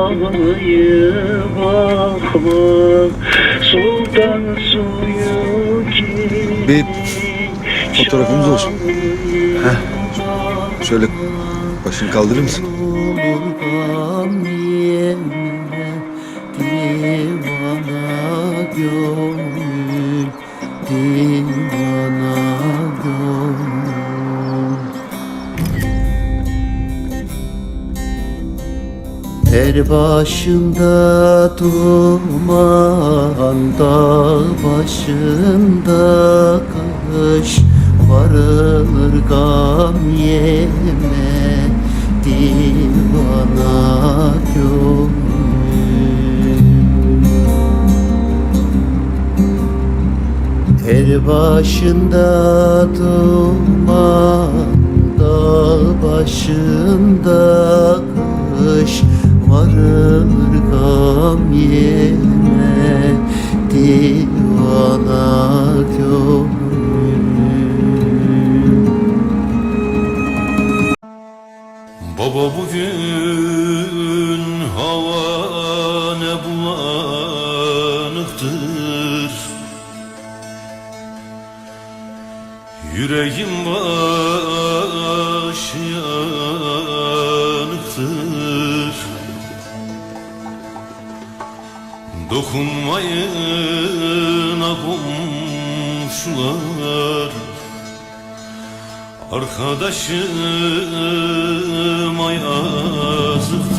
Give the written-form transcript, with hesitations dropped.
ağlayı bak bak, sultan suyu gibi. Bir fotoğrafımız olsun. Şöyle başını kaldırır mısın? Olurgam yerine divana gönül, divana gönül. Her başında duman, dağ başında kış, varılır gam yeme, divana gönül. Her başında duman, dağ başında kış, varır gam yeme, divana gönül. Baba bugün hava ne bulanıktır, yüreğim başı yanıktır. Dokunmayın ha komşular, arkadaşıma yazıktır.